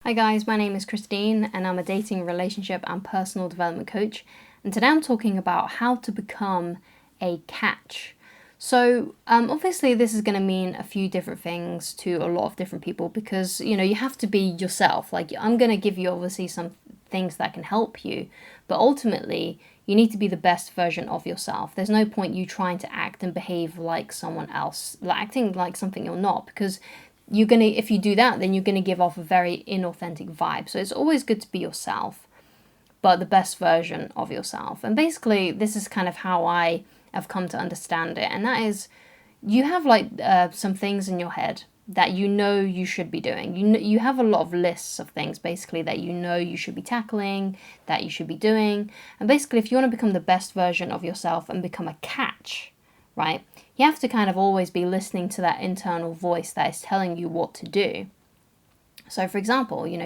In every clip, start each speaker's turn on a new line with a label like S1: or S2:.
S1: Hi guys, my name is Christine and I'm a dating, relationship and personal development coach, and today I'm talking about how to become a catch. So obviously this is going to mean a few different things to a lot of different people because you have to be yourself. Like, I'm going to give you obviously some things that can help you, but ultimately you need to be the best version of yourself. There's no point you trying to act and behave like someone else, like acting like something you're not, because if you do that, then you're gonna give off a very inauthentic vibe. So it's always good to be yourself, but the best version of yourself. And basically this is kind of how I have come to understand it, and that is, you have some things in your head that you should be doing. You have a lot of lists of things basically that you should be tackling, that you should be doing. And basically, if you want to become the best version of yourself and become a catch, right, you have to kind of always be listening to that internal voice that is telling you what to do. So for example, you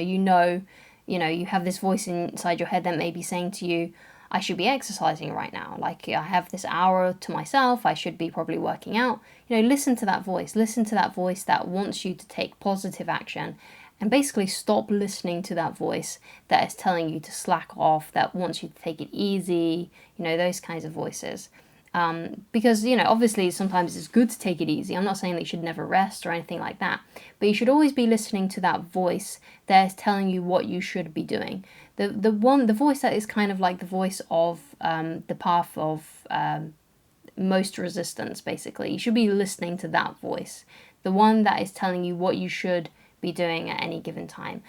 S1: have this voice inside your head that may be saying to you, I should be exercising right now. Like, I have this hour to myself, I should be probably working out. Listen to that voice. Listen to that voice that wants you to take positive action, and basically stop listening to that voice that is telling you to slack off, that wants you to take it easy, those kinds of voices. Because, obviously sometimes it's good to take it easy. I'm not saying that you should never rest or anything like that, but you should always be listening to that voice that is telling you what you should be doing. The voice that is kind of like the voice of the path of most resistance, basically. You should be listening to that voice, the one that is telling you what you should be doing at any given time.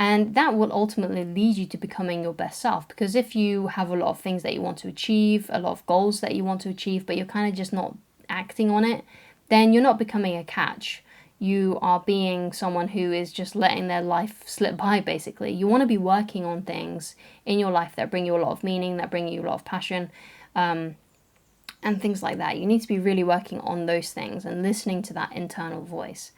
S1: And that will ultimately lead you to becoming your best self. Because if you have a lot of things that you want to achieve, a lot of goals that you want to achieve, but you're kind of just not acting on it, then you're not becoming a catch. You are being someone who is just letting their life slip by, basically. You want to be working on things in your life that bring you a lot of meaning, that bring you a lot of passion, and things like that. You need to be really working on those things and listening to that internal voice.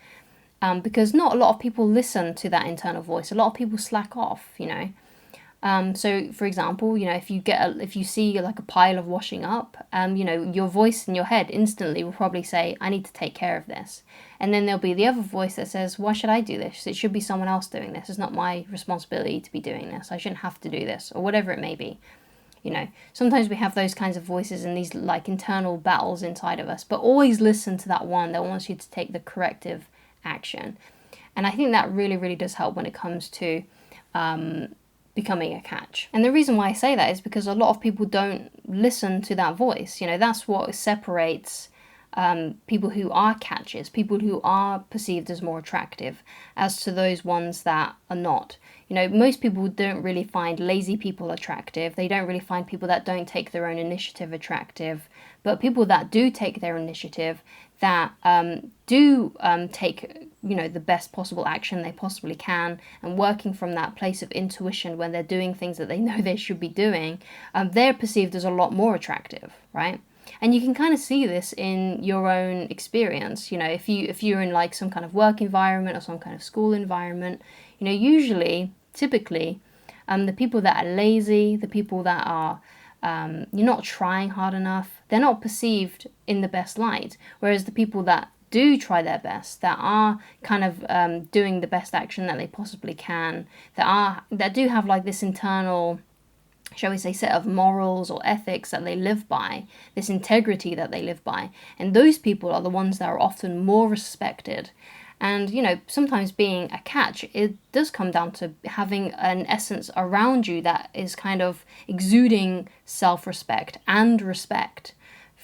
S1: Because not a lot of people listen to that internal voice. A lot of people slack off, So, for example, if you see like a pile of washing up, your voice in your head instantly will probably say, I need to take care of this. And then there'll be the other voice that says, why should I do this? It should be someone else doing this. It's not my responsibility to be doing this. I shouldn't have to do this, or whatever it may be. Sometimes we have those kinds of voices and these like internal battles inside of us, but always listen to that one that wants you to take the corrective action. And I think that really, really does help when it comes to becoming a catch. And the reason why I say that is because a lot of people don't listen to that voice. That's what separates people who are catches, people who are perceived as more attractive, as to those ones that are not. Most people don't really find lazy people attractive. They don't really find people that don't take their own initiative attractive. But people that do take their initiative, that do take the best possible action they possibly can, and working from that place of intuition when they're doing things that they know they should be doing, they're perceived as a lot more attractive, right? And you can kind of see this in your own experience. If you're in like some kind of work environment or some kind of school environment, typically, the people that are lazy, the people that are you're not trying hard enough, they're not perceived in the best light. Whereas the people that do try their best, that are kind of doing the best action that they possibly can, that do have like this internal, shall we say, set of morals or ethics that they live by, this integrity that they live by, and those people are the ones that are often more respected. And, sometimes being a catch, it does come down to having an essence around you that is kind of exuding self-respect and respect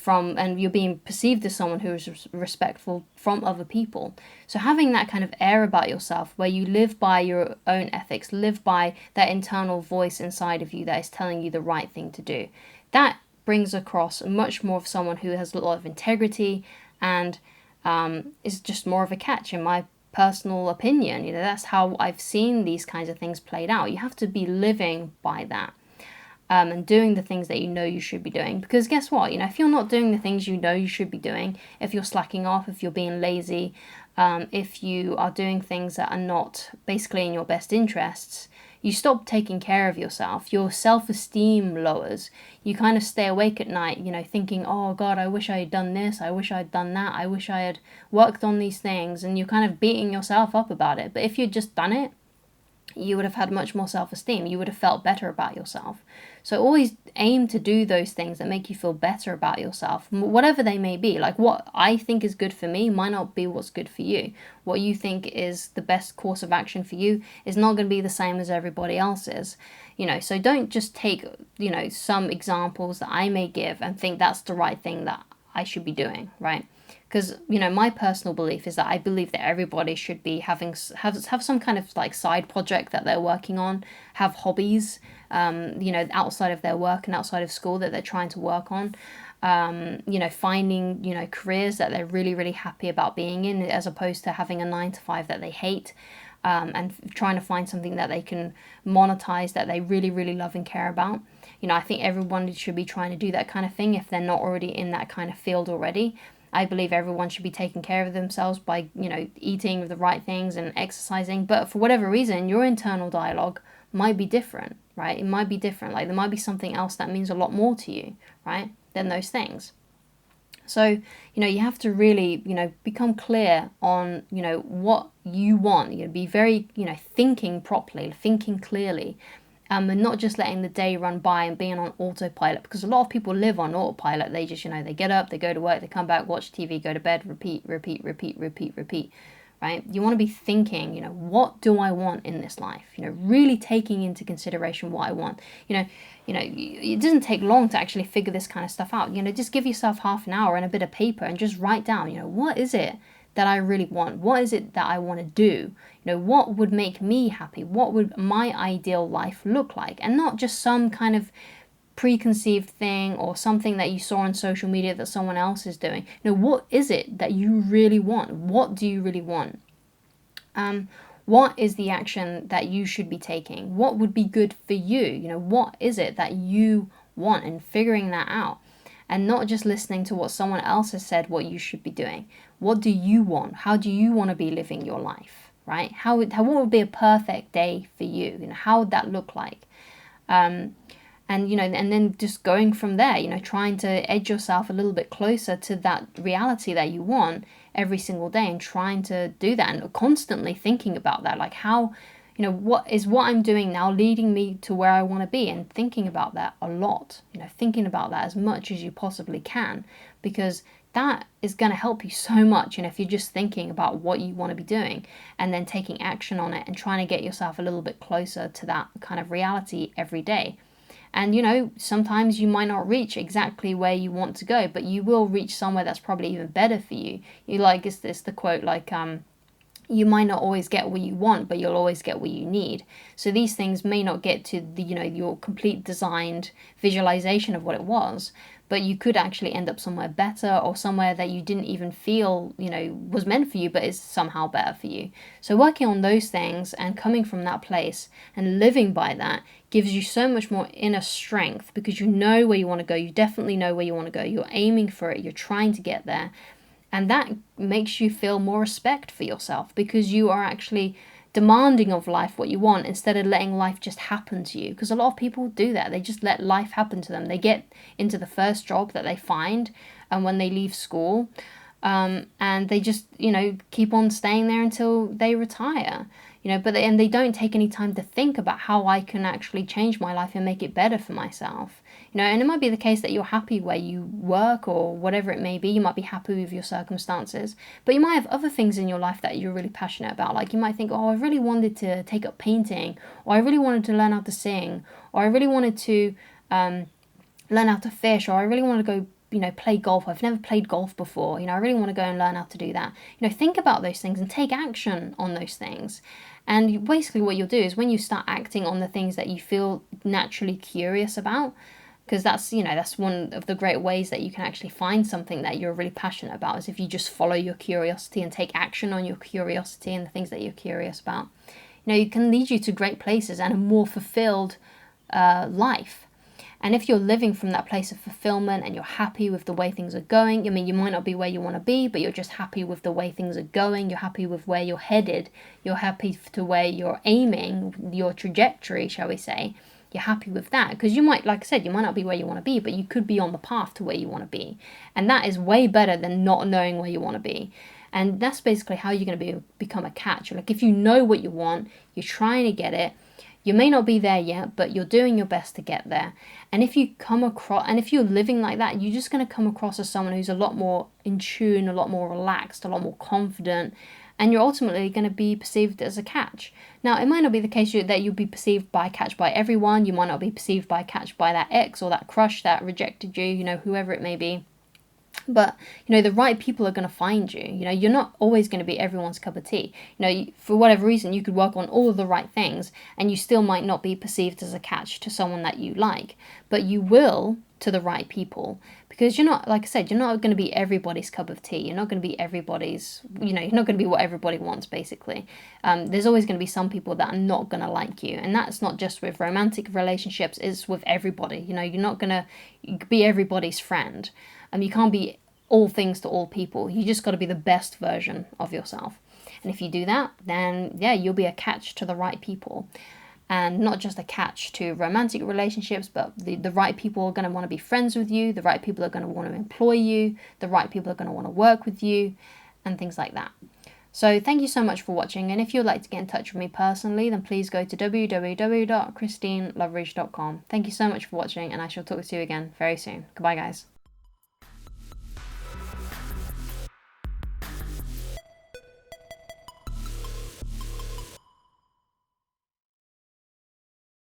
S1: and you're being perceived as someone who is respectful from other people. So having that kind of air about yourself where you live by your own ethics, live by that internal voice inside of you that is telling you the right thing to do, that brings across much more of someone who has a lot of integrity and is just more of a catch, in my personal opinion. That's how I've seen these kinds of things played out. You have to be living by that. And doing the things that you should be doing. Because guess what? If you're not doing the things you should be doing, if you're slacking off, if you're being lazy, if you are doing things that are not basically in your best interests, you stop taking care of yourself. Your self-esteem lowers. You kind of stay awake at night, thinking, oh God, I wish I had done this. I wish I had done that. I wish I had worked on these things. And you're kind of beating yourself up about it. But if you'd just done it, you would have had much more self-esteem. You would have felt better about yourself. So always aim to do those things that make you feel better about yourself, whatever they may be. Like what I think is good for me might not be what's good for you. What you think is the best course of action for you is not going to be the same as everybody else's. So don't just take, some examples that I may give and think that's the right thing that I should be doing, right? Because, my personal belief is that I believe that everybody should be have some kind of like side project that they're working on, have hobbies, outside of their work and outside of school that they're trying to work on. Finding, careers that they're really, really happy about being in, as opposed to having a 9 to 5 that they hate. And trying to find something that they can monetize that they really, really love and care about. I think everyone should be trying to do that kind of thing if they're not already in that kind of field already. I believe everyone should be taking care of themselves by, eating the right things and exercising. But for whatever reason, your internal dialogue might be different, right? It might be different. Like there might be something else that means a lot more to you, right, than those things. So, you have to really, become clear on, what you want. Be very, thinking properly, thinking clearly. And not just letting the day run by and being on autopilot, because a lot of people live on autopilot. They just, they get up, they go to work, they come back, watch TV, go to bed, repeat, right? You want to be thinking, what do I want in this life? Really taking into consideration what I want. It doesn't take long to actually figure this kind of stuff out. Just give yourself half an hour and a bit of paper and just write down, what is it that I really want? What is it that I want to do? What would make me happy? What would my ideal life look like? And not just some kind of preconceived thing or something that you saw on social media that someone else is doing. What is it that you really want? What do you really want? What is the action that you should be taking? What would be good for you? What is it that you want, and figuring that out. And not just listening to what someone else has said what you should be doing. What do you want? How do you want to be living your life, right? What would be a perfect day for you? How would that look like? And then just going from there, trying to edge yourself a little bit closer to that reality that you want every single day, and trying to do that and constantly thinking about that. Like how, what I'm doing now leading me to where I want to be, and thinking about that a lot, thinking about that as much as you possibly can, because that is going to help you so much. If you're just thinking about what you want to be doing and then taking action on it and trying to get yourself a little bit closer to that kind of reality every day. And, sometimes you might not reach exactly where you want to go, but you will reach somewhere that's probably even better for you. It's the quote, you might not always get what you want, but you'll always get what you need. So these things may not get to the, your complete designed visualization of what it was, but you could actually end up somewhere better, or somewhere that you didn't even feel, was meant for you, but is somehow better for you. So working on those things and coming from that place and living by that gives you so much more inner strength, because you know where you want to go. You definitely know where you want to go. You're aiming for it. You're trying to get there. And that makes you feel more respect for yourself, because you are actually demanding of life what you want, instead of letting life just happen to you. Because a lot of people do that. They just let life happen to them. They get into the first job that they find, and when they leave school, and they just, keep on staying there until they retire. And they don't take any time to think about how I can actually change my life and make it better for myself. And it might be the case that you're happy where you work, or whatever it may be. You might be happy with your circumstances, but you might have other things in your life that you're really passionate about. Like you might think, oh, I really wanted to take up painting, or I really wanted to learn how to sing, or I really wanted to learn how to fish, or I really want to go play golf. I've never played golf before. I really want to go and learn how to do that. Think about those things and take action on those things. And basically what you'll do is, when you start acting on the things that you feel naturally curious about, because that's one of the great ways that you can actually find something that you're really passionate about, is if you just follow your curiosity and take action on your curiosity and the things that you're curious about. It can lead you to great places and a more fulfilled life. And if you're living from that place of fulfillment and you're happy with the way things are going, you might not be where you want to be, but you're just happy with the way things are going, you're happy with where you're headed, you're happy to where you're aiming, your trajectory, shall we say, you're happy with that. Because you might, like I said, you might not be where you want to be, but you could be on the path to where you want to be. And that is way better than not knowing where you want to be. And that's basically how you're going to become a catch. Like, if you know what you want, you're trying to get it, you may not be there yet, but you're doing your best to get there. And if you're living like that, you're just going to come across as someone who's a lot more in tune, a lot more relaxed, a lot more confident, and you're ultimately going to be perceived as a catch. Now, it might not be the case that you'll be perceived by a catch by everyone. You might not be perceived by a catch by that ex or that crush that rejected you, whoever it may be. But, the right people are going to find you. You're not always going to be everyone's cup of tea. For whatever reason, you could work on all of the right things and you still might not be perceived as a catch to someone that you like. But you will to the right people, because you're not, like I said, you're not going to be everybody's cup of tea. You're not going to be everybody's, you're not going to be what everybody wants, basically. There's always going to be some people that are not going to like you. And that's not just with romantic relationships, it's with everybody. You're not going to be everybody's friend. You can't be all things to all people. You just got to be the best version of yourself. And if you do that, then yeah, you'll be a catch to the right people. And not just a catch to romantic relationships, but the right people are going to want to be friends with you. The right people are going to want to employ you. The right people are going to want to work with you, and things like that. So thank you so much for watching. And if you'd like to get in touch with me personally, then please go to www.christineloveridge.com. Thank you so much for watching, and I shall talk to you again very soon. Goodbye, guys.